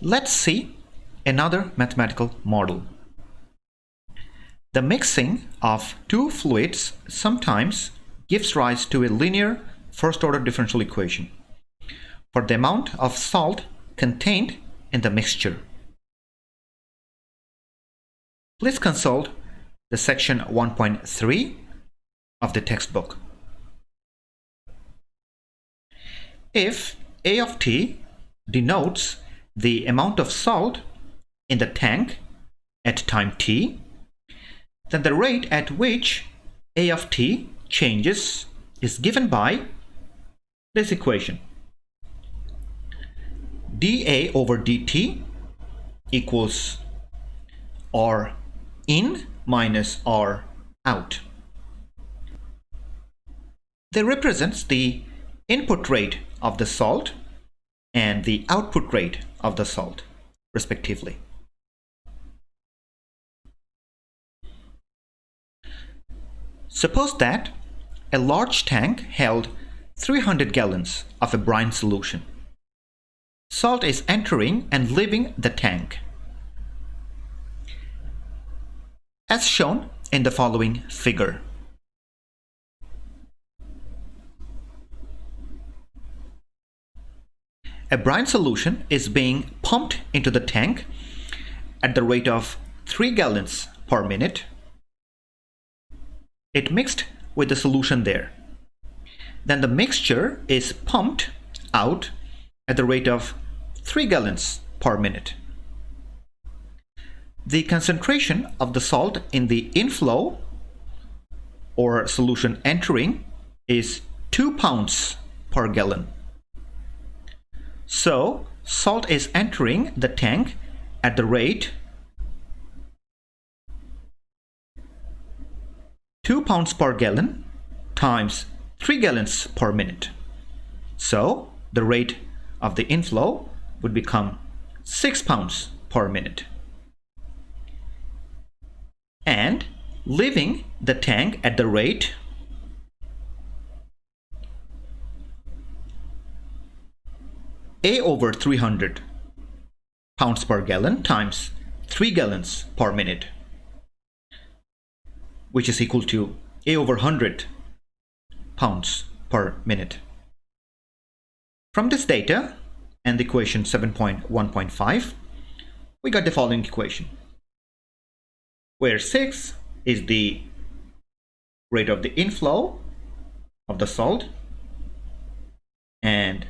Let's see another mathematical model. The mixing of two fluids sometimes gives rise to a linear first-order differential equation for the amount of salt contained in the mixture. Please consult the section 1.3 of the textbook. If A of t denotes the amount of salt in the tank at time t, then the rate at which A of t changes is given by this equation. dA over dt equals R in minus R out. They represents the input rate of the salt and the output rate of the salt, respectively. Suppose that a large tank held 300 gallons of a brine solution. Salt is entering and leaving the tank, as shown in the following figure. A brine solution is being pumped into the tank at the rate of 3 gallons per minute. It mixed with the solution there. Then the mixture is pumped out at the rate of 3 gallons per minute. The concentration of the salt in the inflow or solution entering is 2 pounds per gallon. So salt is entering the tank at the rate 2 pounds per gallon times 3 gallons per minute. So the rate of the inflow would become 6 pounds per minute. And leaving the tank at the rate A over 300 pounds per gallon times 3 gallons per minute, which is equal to A over 100 pounds per minute. From this data and the equation 7.1.5, we got the following equation, where 6 is the rate of the inflow of the salt and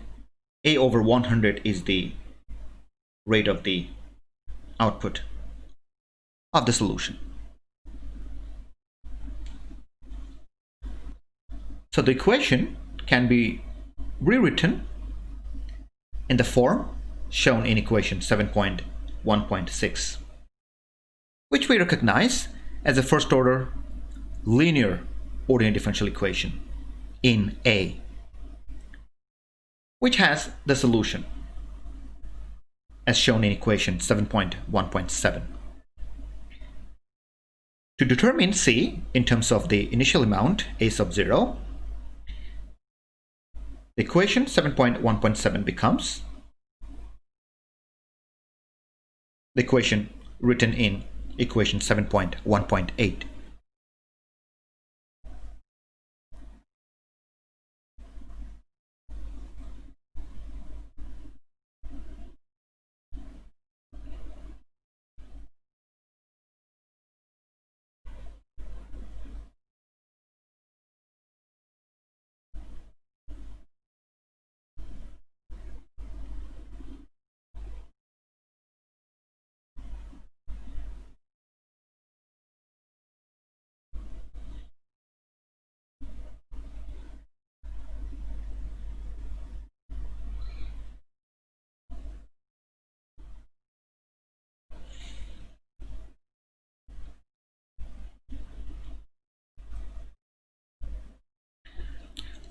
A over 100 is the rate of the output of the solution. So the equation can be rewritten in the form shown in equation 7.1.6, which we recognize as a first order linear ordinary differential equation in A, which has the solution as shown in equation 7.1.7. To determine C in terms of the initial amount A sub 0, the equation 7.1.7 becomes the equation written in equation 7.1.8.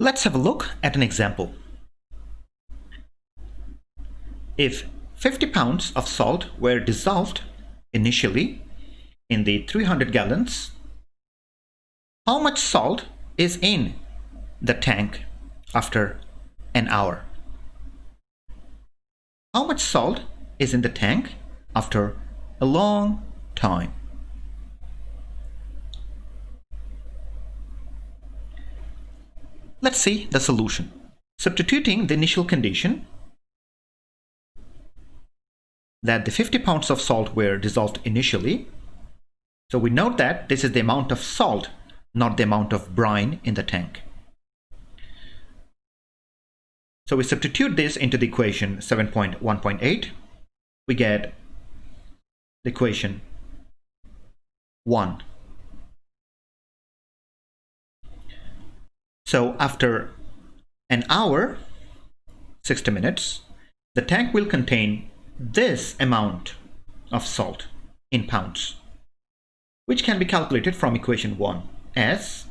Let's have a look at an example. If 50 pounds of salt were dissolved initially in the 300 gallons, how much salt is in the tank after an hour? How much salt is in the tank after a long time. Let's see the solution. Substituting the initial condition that the 50 pounds of salt were dissolved initially. So we note that this is the amount of salt, not the amount of brine in the tank. So we substitute this into the equation 7.1.8. We get the equation 1. So after an hour, 60 minutes, the tank will contain this amount of salt in pounds, which can be calculated from equation 1 as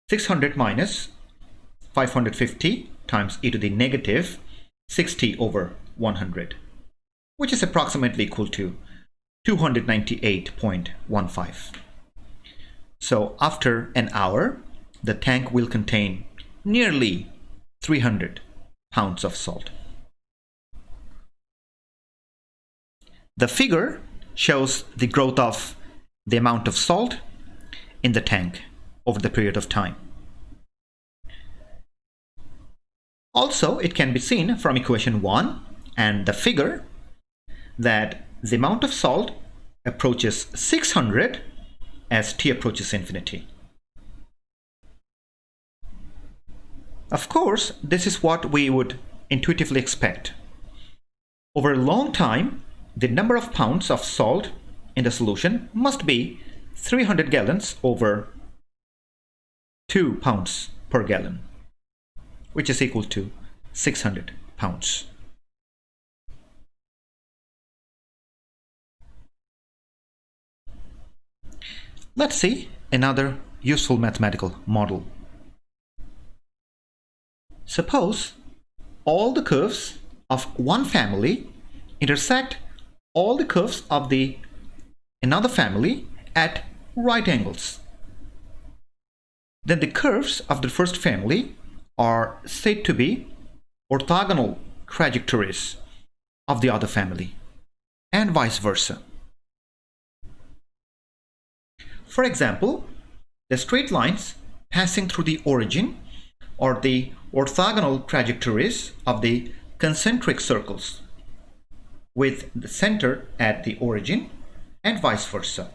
(600 minus 550 times e to the negative 60 over 100, which is approximately equal to 298.15. So after an hour, the tank will contain nearly 300 pounds of salt. The figure shows the growth of the amount of salt in the tank over the period of time. Also, it can be seen from equation 1 and the figure that the amount of salt approaches 600 as t approaches infinity. Of course, this is what we would intuitively expect. Over a long time, the number of pounds of salt in the solution must be 300 gallons over 2 pounds per gallon, which is equal to 600 pounds. Let's see another useful mathematical model. Suppose all the curves of one family intersect all the curves of another family at right angles. Then the curves of the first family are said to be orthogonal trajectories of the other family, and vice versa. For example, the straight lines passing through the origin are the orthogonal trajectories of the concentric circles, with the center at the origin, and vice versa,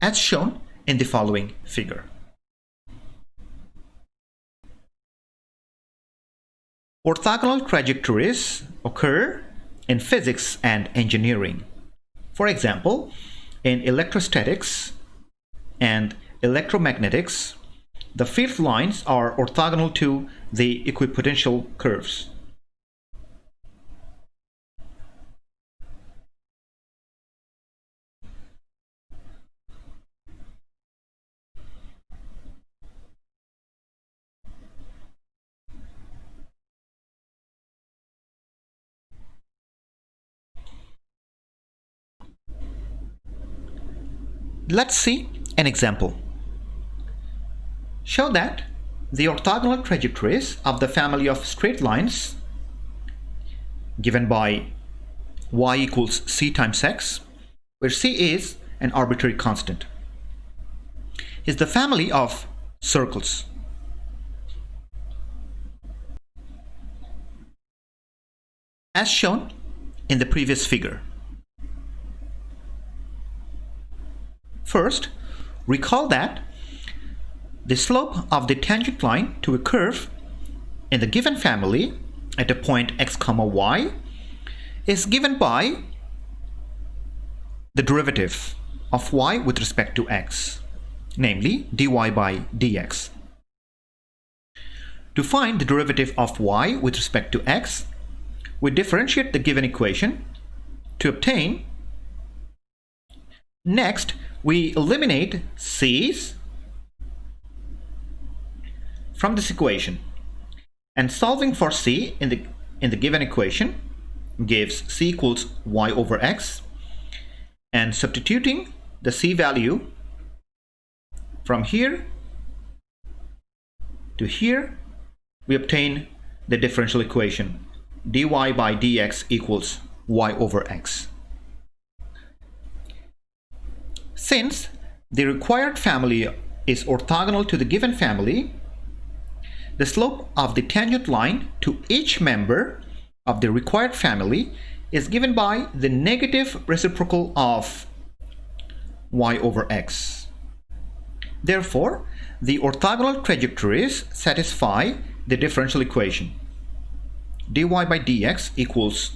as shown in the following figure. Orthogonal trajectories occur in physics and engineering. For example, in electrostatics and electromagnetics, the field lines are orthogonal to the equipotential curves. Let's see an example. Show that the orthogonal trajectories of the family of straight lines given by y equals c times x, where c is an arbitrary constant, is the family of circles. As shown in the previous figure. First, recall that the slope of the tangent line to a curve in the given family at a point x, y is given by the derivative of y with respect to x, namely dy by dx. To find the derivative of y with respect to x, we differentiate the given equation to obtain. Next, we eliminate c's from this equation, and solving for c in the given equation gives c equals y over x, and substituting the c value from here to here, we obtain the differential equation dy by dx equals y over x. Since the required family is orthogonal to the given family, the slope of the tangent line to each member of the required family is given by the negative reciprocal of y over x. Therefore, the orthogonal trajectories satisfy the differential equation dy by dx equals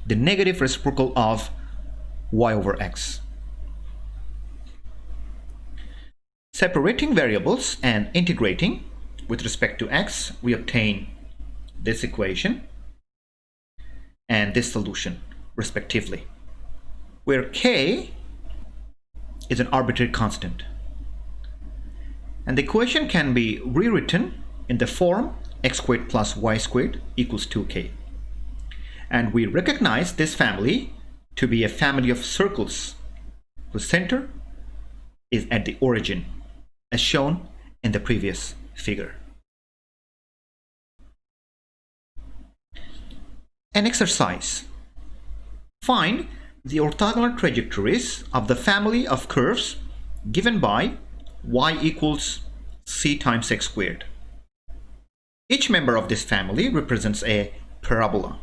the negative reciprocal of y over x. Separating variables and integrating with respect to x, we obtain this equation and this solution respectively, where k is an arbitrary constant. And the equation can be rewritten in the form x squared plus y squared equals 2k. And we recognize this family to be a family of circles whose center is at the origin, as shown in the previous figure. An exercise. Find the orthogonal trajectories of the family of curves given by y equals c times x squared. Each member of this family represents a parabola.